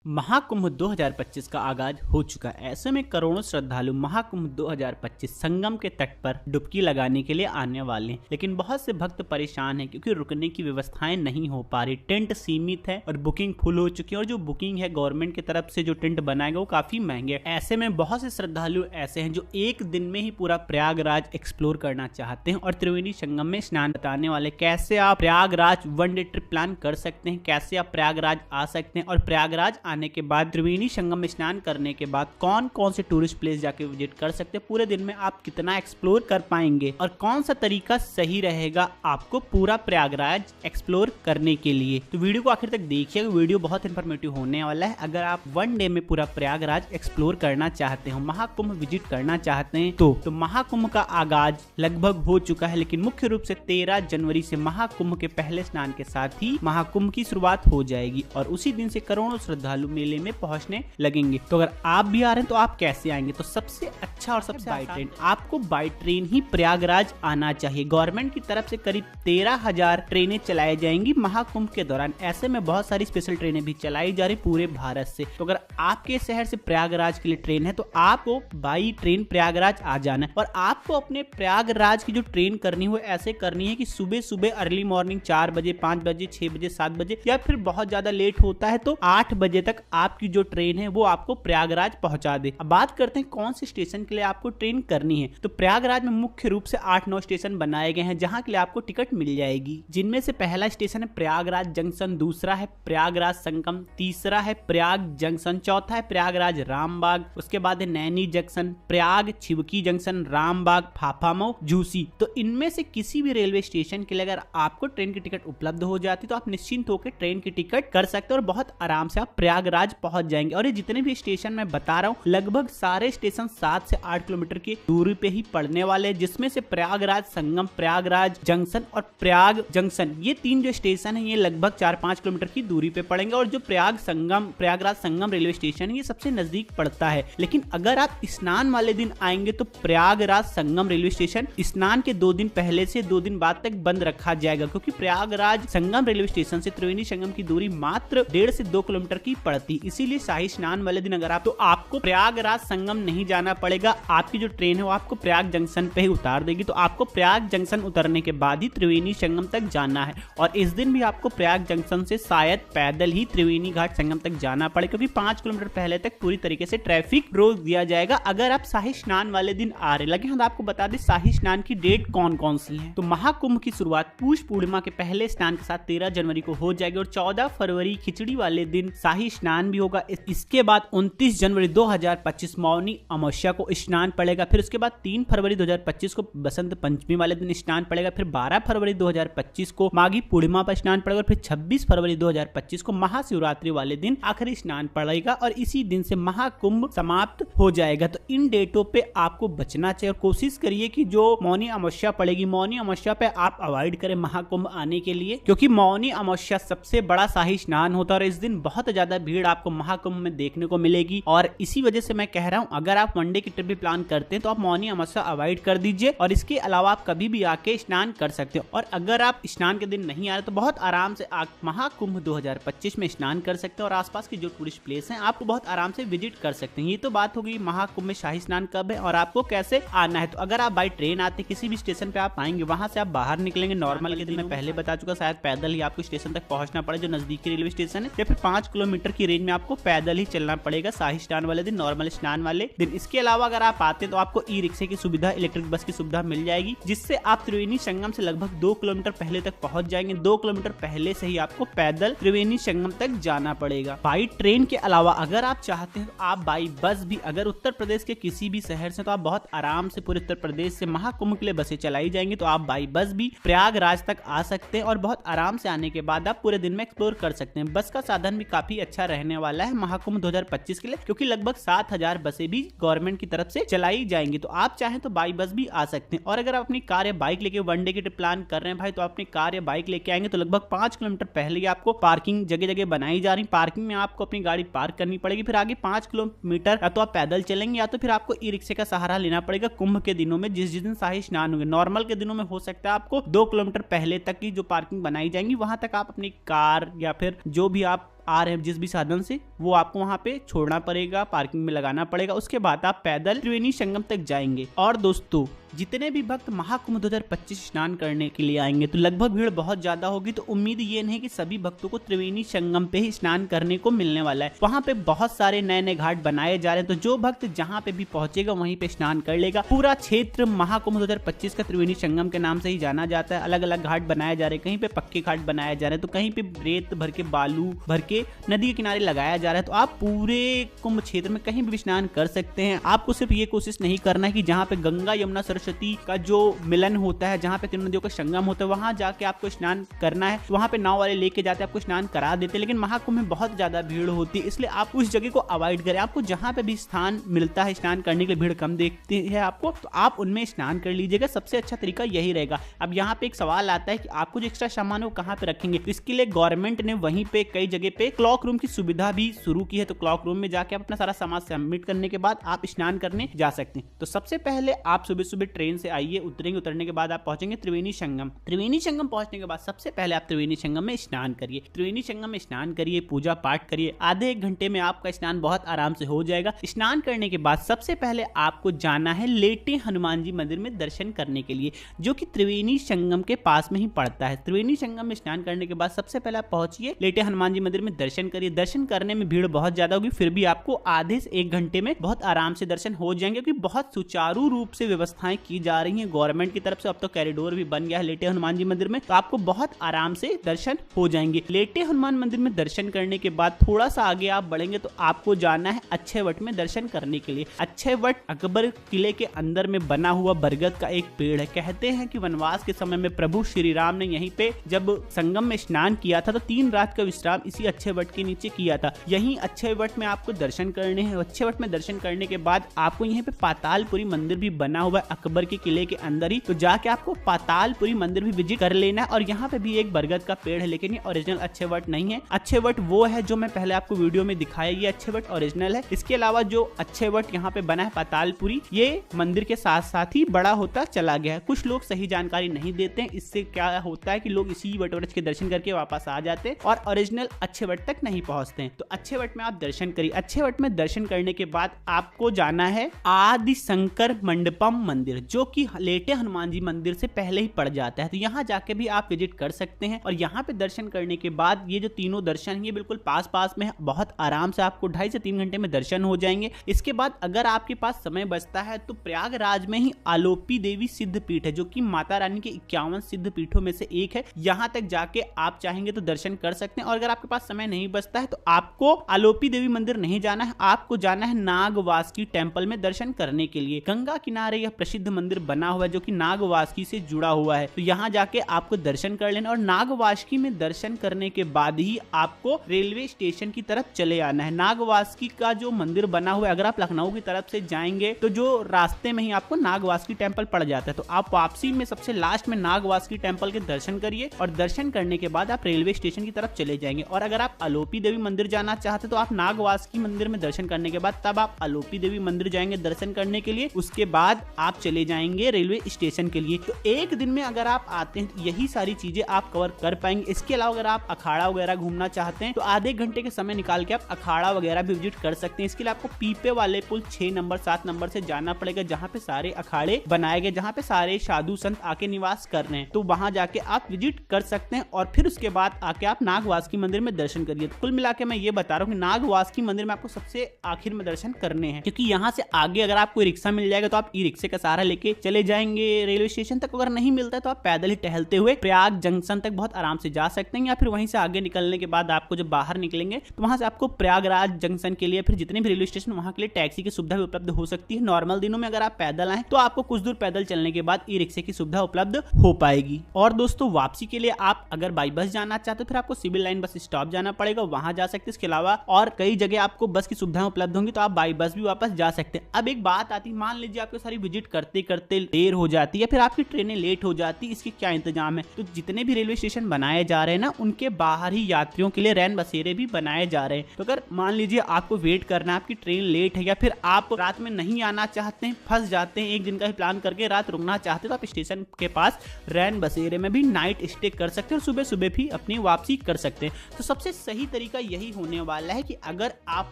महाकुंभ 2025 का आगाज हो चुका है। ऐसे में करोड़ों श्रद्धालु महाकुंभ 2025 संगम के तट पर डुबकी लगाने के लिए आने वाले हैं, लेकिन बहुत से भक्त परेशान हैं क्योंकि रुकने की व्यवस्थाएं नहीं हो पा रही। टेंट सीमित है और बुकिंग फुल हो चुकी है, और जो बुकिंग है गवर्नमेंट की तरफ से जो टेंट बनाएगा वो काफी महंगे हैं। ऐसे में बहुत से श्रद्धालु ऐसे हैं जो एक दिन में ही पूरा प्रयागराज एक्सप्लोर करना चाहते हैं और त्रिवेणी संगम में स्नान बताने वाले कैसे आप Prayagraj one day trip plan कर सकते हैं, कैसे आप प्रयागराज आ सकते हैं, और प्रयागराज आने के बाद त्रिवेणी संगम में स्नान करने के बाद कौन कौन से टूरिस्ट प्लेस जाके विजिट कर सकते हैं, पूरे दिन में आप कितना एक्सप्लोर कर पाएंगे और कौन सा तरीका सही रहेगा आपको पूरा प्रयागराज एक्सप्लोर करने के लिए। तो वीडियो को आखिर तक देखिएगा, वीडियो बहुत इंफॉर्मेटिव होने वाला है। अगर आप वन डे में पूरा प्रयागराज एक्सप्लोर करना चाहते हो, महाकुंभ विजिट करना चाहते हैं तो महाकुंभ का आगाज लगभग हो चुका है, लेकिन मुख्य रूप से 13 जनवरी से महाकुंभ के पहले स्नान के साथ ही महाकुंभ की शुरुआत हो जाएगी और उसी दिन से करोड़ों श्रद्धालु मेले में पहुंचने लगेंगे। तो अगर आप भी आ रहे हैं तो आप कैसे आएंगे? तो सबसे अच्छा और सबसे बाई ट्रेन, आपको बाई ट्रेन ही प्रयागराज आना चाहिए। गवर्नमेंट की तरफ से करीब 13,000 ट्रेनें चलाई जाएंगी महाकुंभ के दौरान। ऐसे में बहुत सारी स्पेशल ट्रेनें भी चलाई जा रही पूरे भारत से। तो अगर आपके शहर से प्रयागराज के लिए ट्रेन है तो आपको बाई ट्रेन प्रयागराज आ जाना है। और आपको अपने प्रयागराज की जो ट्रेन करनी है ऐसे करनी है कि सुबह सुबह अर्ली मॉर्निंग 4 बजे, 5 बजे, 6 बजे, 7 बजे, या फिर बहुत ज्यादा लेट होता है तो 8 बजे तक आपकी जो ट्रेन है वो आपको प्रयागराज पहुंचा दे। अब बात करते हैं कौन से स्टेशन के लिए आपको ट्रेन करनी है। तो प्रयागराज में मुख्य रूप से 8-9 स्टेशन बनाए गए हैं जहां के लिए आपको टिकट मिल जाएगी, जिनमें से पहला स्टेशन है प्रयागराज जंक्शन, दूसरा है प्रयागराज संगम, तीसरा है प्रयाग जंक्शन, चौथा है प्रयागराज रामबाग, उसके बाद है नैनी जंक्शन, प्रयाग छिबकी जंक्शन, रामबाग, फाफामऊ, झूसी। तो इनमें से किसी भी रेलवे स्टेशन के लिए अगर आपको ट्रेन की टिकट उपलब्ध हो जाती तो आप निश्चिंत होकर ट्रेन की टिकट कर सकते हो और बहुत आराम से आप प्रयागराज पहुंच जाएंगे। और ये जितने भी स्टेशन मैं बता रहा हूँ लगभग सारे स्टेशन 7 से 8 किलोमीटर की दूरी पे ही पड़ने वाले हैं, जिसमें से प्रयागराज संगम, प्रयागराज जंक्शन और प्रयाग जंक्शन, ये 3 जो स्टेशन है ये लगभग 4-5 किलोमीटर की दूरी पे पड़ेंगे। और जो प्रयागराज संगम रेलवे स्टेशन है ये सबसे नजदीक पड़ता है। लेकिन अगर आप स्नान वाले दिन आएंगे तो प्रयागराज संगम रेलवे स्टेशन स्नान के 2 दिन पहले से 2 दिन बाद तक बंद रखा जाएगा, क्योंकि प्रयागराज संगम रेलवे स्टेशन से त्रिवेणी संगम की दूरी मात्र 1.5 से 2 किलोमीटर की पड़ती। इसीलिए शाही स्नान वाले दिन अगर आप तो आपको प्रयागराज संगम नहीं जाना पड़ेगा। आपकी जो ट्रेन है वो आपको प्रयाग जंक्शन पे ही उतार देगी, तो आपको प्रयाग जंक्शन उतरने के बाद ही त्रिवेणी संगम तक जाना है। और इस दिन भी आपको प्रयाग जंक्शन से शायद पैदल ही त्रिवेणी घाट संगम तक जाना पड़े, क्योंकि 5 किलोमीटर पहले तक पूरी तरीके से ट्रैफिक रोक दिया जाएगा अगर आप शाही स्नान वाले दिन आ रहे। लेकिन हम आपको बता दें शाही स्नान की डेट कौन कौन सी है। तो महाकुंभ की शुरुआत पुष पूर्णिमा के पहले स्नान के साथ 13 जनवरी को हो जाएगी और 14 फरवरी खिचड़ी वाले दिन शाही स्नान भी होगा। इसके बाद 29 जनवरी 2025 मौनी अमावस्या को स्नान पड़ेगा। फिर उसके बाद 3 फरवरी 2025 को बसंत पंचमी वाले दिन स्नान पड़ेगा। फिर 12 फरवरी 2025 को माघी पूर्णिमा पर स्नान पड़ेगा। फिर 26 फरवरी 2025 को महाशिवरात्रि वाले दिन आखिरी स्नान पड़ेगा और इसी दिन से महाकुंभ समाप्त हो जाएगा। तो इन डेटों पे आपको बचना चाहिए और कोशिश करिए कि जो मौनी अमावस्या पड़ेगी, मौनी अमावस्या पे आप अवॉइड करें महाकुंभ आने के लिए, क्योंकि मौनी अमावस्या सबसे बड़ा शाही स्नान होता है और इस दिन बहुत ज्यादा भीड़ आपको महाकुंभ में देखने को मिलेगी। और इसी वजह से मैं कह रहा हूं अगर आप वनडे की ट्रिप भी प्लान करते हैं तो आप मौनी अमावस्या अवॉइड कर दीजिए और इसके अलावा आप कभी भी आके स्नान कर सकते हो। और अगर आप स्नान के दिन नहीं आ रहे तो बहुत आराम से आप महाकुंभ 2025 में स्नान कर सकते हैं और आसपास की जो टूरिस्ट प्लेस हैं आपको बहुत आराम से विजिट कर सकते हैं। ये तो बात होगी महाकुंभ में शाही स्नान कब है और आपको कैसे आना है। तो अगर आप बाई ट्रेन आते किसी भी स्टेशन पे आप आएंगे, वहां से आप बाहर निकलेंगे नॉर्मल के दिन मैं पहले बता चुका, शायद पैदल ही आपको स्टेशन तक पहुंचना पड़े जो नजदीकी रेलवे स्टेशन है, या फिर 5 किलोमीटर की रेंज में आपको पैदल ही चलना पड़ेगा शाही स्नान वाले दिन, नॉर्मल स्नान वाले दिन। इसके अलावा अगर आप आते हैं तो आपको ई रिक्शे की सुविधा, इलेक्ट्रिक बस की सुविधा मिल जाएगी, जिससे आप त्रिवेणी संगम से लगभग 2 किलोमीटर पहले तक पहुंच जाएंगे। 2 किलोमीटर पहले से ही आपको पैदल त्रिवेणी संगम तक जाना पड़ेगा। बाई ट्रेन के अलावा अगर आप चाहते हैं तो आप बाई बस भी, अगर उत्तर प्रदेश के किसी भी शहर से, तो आप बहुत आराम से पूरे उत्तर प्रदेश से महाकुंभ के लिए बसें चलाई जाएंगी, तो आप बाई बस भी प्रयागराज तक आ सकते हैं और बहुत आराम से आने के बाद आप पूरे दिन में एक्सप्लोर कर सकते हैं। बस का साधन भी काफी अच्छा रहने वाला है महाकुंभ 2025 के लिए, क्योंकि लगभग 7,000 बसें भी गवर्नमेंट की तरफ से चलाई जाएंगी। तो आप चाहें तो बाई बस भी आ सकते हैं। और अगर आप अपनी कार या बाइक लेके वनडे की ट्रिप प्लान कर रहे हैं भाई, तो अपनी कार या बाइक लेके आएंगे तो लगभग 5 किलोमीटर पहले ही आपको पार्किंग जगह जगह बनाई जा रही, पार्किंग में आपको अपनी गाड़ी पार्क करनी पड़ेगी। फिर आगे 5 किलोमीटर या तो आप पैदल चलेंगे या तो फिर आपको ई रिक्शे का सहारा लेना पड़ेगा कुंभ के दिनों में, जिस दिन शाही स्नान होंगे। नॉर्मल के दिनों में हो सकता है आपको 2 किलोमीटर पहले तक की जो पार्किंग बनाई जाएंगी वहां तक आप अपनी कार या फिर जो भी आप आ रहे हैं जिस भी साधन से, वो आपको वहाँ पे छोड़ना पड़ेगा, पार्किंग में लगाना पड़ेगा। उसके बाद आप पैदल त्रिवेणी संगम तक जाएंगे। और दोस्तों जितने भी भक्त महाकुंभ 2025 स्नान करने के लिए आएंगे तो लगभग भीड़ बहुत ज्यादा होगी, तो उम्मीद ये नहीं कि सभी भक्तों को त्रिवेणी संगम पे ही स्नान करने को मिलने वाला है। वहाँ पे बहुत सारे नए नए घाट बनाए जा रहे हैं, तो जो भक्त जहाँ पे भी पहुंचेगा वहीं पे स्नान कर लेगा। पूरा क्षेत्र महाकुंभ 2025 का त्रिवेणी संगम के नाम से ही जाना जाता है। अलग अलग घाट बनाए जा रहे हैं, कहीं पे पक्के घाट बनाए जा रहे हैं, तो कहीं पे रेत भर के, बालू भर के नदी के किनारे लगाया जा रहा है। तो आप पूरे कुंभ क्षेत्र में कहीं भी स्नान कर सकते हैं। आपको सिर्फ ये कोशिश नहीं करना है कि जहाँ पे गंगा यमुना सरस्वती का जो मिलन होता है, जहाँ पे तीनों नदियों का संगम होता है, वहां जाके आपको स्नान करना है। वहां पे नाव वाले लेके जाते हैं, आपको स्नान करा देते हैं, लेकिन महाकुंभ में बहुत ज्यादा भीड़ होती है, इसलिए आप उस जगह को अवॉइड करें। आपको जहाँ पे भी स्थान मिलता है स्नान करने के लिए, भीड़ कम देखती है आपको, तो आप उनमें स्नान कर लीजिएगा। सबसे अच्छा तरीका यही रहेगा। अब यहाँ पे एक सवाल आता है कि आपको जो एक्स्ट्रा सामान है वो कहाँ पे रखेंगे, तो इसके लिए गवर्नमेंट ने वहीं पे कई जगह पे क्लॉक रूम की सुविधा भी शुरू की है। तो क्लॉक रूम में जाके आप अपना सारा सामान सबमिट करने के बाद आप स्नान करने जा सकते हैं। तो सबसे पहले आप सुबह सुबह ट्रेन से आइए, उतरेंगे, उतरने के बाद आप पहुंचेंगे त्रिवेणी संगम। त्रिवेणी संगम पहुंचने के बाद सबसे पहले आप त्रिवेणी संगम में स्नान करिए। त्रिवेणी संगम में स्नान करिए, पूजा पाठ करिए। आधे एक घंटे में आपका स्नान बहुत आराम से हो जाएगा। स्नान करने के बाद सबसे पहले आपको जाना है लेटे हनुमान जी मंदिर में दर्शन करने के लिए, जो कि त्रिवेणी संगम के पास में ही पड़ता है। त्रिवेणी संगम में स्नान करने के बाद सबसे पहले आप पहुंचिए लेटे हनुमान जी मंदिर में, दर्शन करिए। दर्शन करने में भीड़ बहुत ज्यादा होगी, फिर भी आपको आधे से एक घंटे में बहुत आराम से दर्शन हो जाएंगे, क्योंकि बहुत सुचारू रूप से व्यवस्थाएं की जा रही है गवर्नमेंट की तरफ से। अब तो कॉरिडोर भी बन गया है लेटे हनुमान जी मंदिर में, तो आपको बहुत आराम से दर्शन हो जाएंगे। लेटे हनुमान मंदिर में दर्शन करने के बाद थोड़ा सा आगे आप बढ़ेंगे तो आपको जाना है अक्षयवट में दर्शन करने के लिए। अक्षयवट अकबर किले के अंदर में बना हुआ बरगद का एक पेड़ है। कहते हैं कि वनवास के समय में प्रभु श्री राम ने यहीं पे जब संगम में स्नान किया था, तो 3 रात का विश्राम इसी अक्षयवट के नीचे किया था। यहीं अक्षयवट में आपको दर्शन करने हैं। अक्षयवट में दर्शन करने के बाद आपको यहीं पे पातालपुरी मंदिर भी बना हुआ है अकबर के किले के अंदर ही, तो जाके आपको पातालपुरी मंदिर भी विजिट कर लेना है। और यहाँ पे भी एक बरगद का पेड़ है, लेकिन ये ओरिजिनल अक्षयवट नहीं है। अक्षयवट वो है जो मैं पहले आपको वीडियो में दिखाया, ये अक्षयवट ओरिजिनल है। इसके अलावा जो अक्षयवट यहाँ पे बना है पातालपुरी, ये मंदिर के साथ साथ ही बड़ा होता चला गया है। कुछ लोग सही जानकारी नहीं देते हैं, इससे क्या होता है कि लोग इसी वटवृक्ष के दर्शन करके वापस आ जाते हैं और ओरिजिनल अक्षयवट तक नहीं पहुंचते हैं। तो अक्षयवट में आप दर्शन करिए। अक्षयवट में दर्शन करने के बाद आपको जाना है आदि शंकर मंडपम मंदिर, जो कि लेटे हनुमान जी मंदिर से पहले ही पड़ जाता है। तो यहाँ जाके भी आप विजिट कर सकते हैं। और यहाँ पे दर्शन करने के बाद ये जो तीनों दर्शन है ये बिल्कुल पास पास में है, बहुत आराम से आपको 2.5 से 3 घंटे में दर्शन हो जाएंगे। इसके बाद अगर आपके पास समय बचता है तो प्रयागराज में ही आलोपी देवी सिद्ध पीठ है, जो कि माता रानी के 51 सिद्ध पीठों में से एक है। यहाँ तक जाके आप चाहेंगे तो दर्शन कर सकते हैं। और अगर आपके पास समय नहीं बचता है तो आपको आलोपी देवी मंदिर नहीं जाना है, आपको जाना है नागवासुकी टेम्पल में दर्शन करने के लिए। गंगा किनारे यह प्रसिद्ध मंदिर बना हुआ है जो कि नागवासुकी से जुड़ा हुआ है। तो यहाँ जाके आपको दर्शन कर लेना और नागवासुकी में दर्शन करने के बाद ही आपको रेलवे स्टेशन की तरफ चले आना है। नागवासुकी का जो मंदिर बना हुआ है, अगर आप लखनऊ की तरफ से जाएंगे तो जो रास्ते में ही आपको नागवासुकी टेम्पल पड़ जाता है। तो आप वापसी में सबसे लास्ट में नागवासुकी टेम्पल के दर्शन करिए और दर्शन करने के बाद आप रेलवे स्टेशन की तरफ चले जाएंगे। और अगर आप आलोपी देवी मंदिर जाना चाहते तो आप नागवासुकी मंदिर में दर्शन करने के बाद तब आप आलोपी देवी मंदिर जाएंगे दर्शन करने के लिए। उसके बाद आप चले जाएंगे रेलवे स्टेशन के लिए। तो एक दिन में अगर आप आते हैं तो यही सारी चीजें आप कवर कर पाएंगे। इसके अलावा अगर आप अखाड़ा वगैरह घूमना चाहते हैं तो आधे घंटे के समय निकाल के आप अखाड़ा वगैरह भी विजिट कर सकते हैं। इसके लिए आपको पीपे वाले पुल 6 नंबर 7 नंबर से जाना पड़ेगा, जहाँ पे सारे अखाड़े बनाए गए, जहाँ पे सारे साधु संत आके निवास कर रहे हैं। तो वहां जाके आप विजिट कर सकते हैं और फिर उसके बाद आके आप नागवासुकी मंदिर में दर्शन करिए। तो कुल मिला के मैं ये बता रहा हूँ कि नागवासुकी मंदिर में आपको सबसे आखिर में दर्शन करने हैं, क्योंकि यहाँ से आगे अगर आपको रिक्शा मिल जाएगा तो आप ई रिक्शे का सहारा लेके चले जाएंगे रेलवे स्टेशन तक। अगर नहीं मिलता है तो आप पैदल ही टहलते हुए प्रयाग जंक्शन तक बहुत आराम से जा सकते हैं, या फिर वहीं से आगे निकलने के बाद आपको जब बाहर निकलेंगे तो वहां से आपको प्रयागराज जंक्शन के लिए फिर जितने भी रेलवे स्टेशन वहां के लिए टैक्सी की सुविधा भी उपलब्ध हो सकती है। नॉर्मल दिनों में अगर आप पैदल आए तो आपको कुछ दूर पैदल चलने के बाद ई रिक्शे की सुविधा उपलब्ध हो पाएगी। और दोस्तों वापसी के लिए आप अगर बाई बस जाना चाहते हो फिर आपको सिविल लाइन बस स्टॉप जाना पड़ेगा, वहां जा सकते हैं। इसके अलावा और कई जगह आपको बस की सुविधाएं उपलब्ध होंगी तो आप बाई बस भी वापस जा सकते हैं। अब एक बात आती है, मान लीजिए आपको सारी विजिट करते करते करते देर हो जाती है या फिर आपकी ट्रेनें लेट हो जाती है, इसकी क्या इंतजाम है? तो जितने भी रेलवे स्टेशन बनाए जा रहे हैं ना, उनके बाहर ही यात्रियों के लिए रैन बसेरे भी बनाए जा रहे हैं। तो अगर मान लीजिए आपको वेट करना है, आपकी ट्रेन लेट है या फिर आप रात में नहीं आना चाहते हैं, फंस जाते हैं, एक दिन का ही प्लान करके रात रुकना चाहते हैं, तो आप स्टेशन के पास रैन बसेरे में भी नाइट स्टे कर सकते हैं और सुबह सुबह भी अपनी वापसी कर सकते हैं। तो सबसे सही तरीका यही होने वाला है कि अगर आप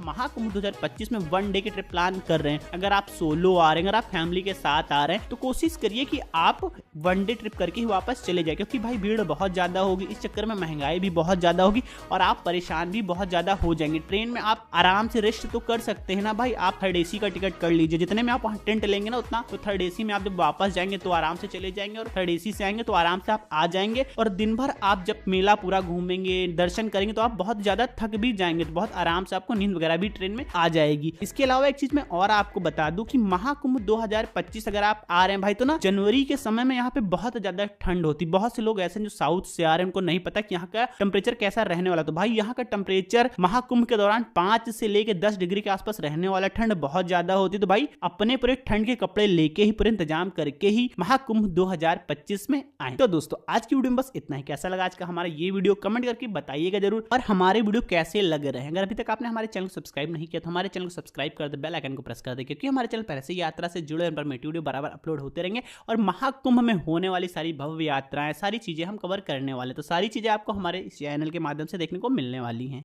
महाकुंभ 2025 में वन डे की ट्रिप प्लान कर रहे हैं, अगर आप सोलो आ रहे हैं, अगर आप फैमिली के साथ आ रहे हैं, तो कोशिश करिए कि आप वन डे ट्रिप करके ही वापस चले जाए, क्योंकि भाई भीड़ बहुत ज्यादा होगी, इस चक्कर में महंगाई भी बहुत ज्यादा होगी और आप परेशान भी बहुत ज्यादा हो जाएंगे। ट्रेन में आप आराम से रेस्ट तो कर सकते हैं ना भाई, आप थर्ड एसी का टिकट कर लीजिए, जितने में आप टेंट लेंगे ना उतना, तो थर्ड एसी में आप जब वापस जाएंगे तो आराम से चले जाएंगे और थर्ड एसी से आएंगे तो आराम से आप आ जाएंगे। और दिन भर आप जब मेला पूरा घूमेंगे, दर्शन करेंगे, तो आप बहुत ज्यादा थक भी जाएंगे, तो बहुत आराम से आपको नींद वगैरह भी ट्रेन में आ जाएगी। इसके अलावा एक चीज मैं और आपको बता दूं कि महाकुंभ 2025 अगर आप आ रहे हैं भाई, तो ना जनवरी के समय में यहाँ पे बहुत ज्यादा ठंड होती। बहुत से लोग ऐसे जो साउथ से आ रहे हैं, उनको नहीं पता कि यहाँ का टेम्परेचर कैसा रहने वाला। तो भाई यहाँ का टेम्परेचर महाकुंभ के दौरान 5 से लेकर 10 डिग्री के आसपास रहने वाला, ठंड बहुत ज्यादा होती। तो भाई अपने पूरे ठंड के कपड़े लेके ही, पूरे इंतजाम करके ही महाकुंभ 2025 में आए। तो दोस्तों आज की वीडियो में बस इतना ही। कैसा लगा आज का हमारा ये वीडियो कमेंट करके बताइएगा जरूर, और हमारे वीडियो कैसे लग रहे हैं। अगर अभी तक आपने हमारे चैनल को सब्सक्राइब नहीं किया तो हमारे चैनल को सब्सक्राइब कर दे, बेल आइकन को प्रेस कर दे, क्योंकि हमारे चैनल पर ऐसे यात्रा से जुड़े इन्फॉर्मेटिव वीडियो बराबर अपलोड होते रहेंगे और महाकुंभ में होने वाली सारी भव्य यात्राएं, सारी चीजें हम कवर करने वाले। तो सारी चीजें आपको हमारे इस चैनल के माध्यम से देखने को मिलने वाली हैं।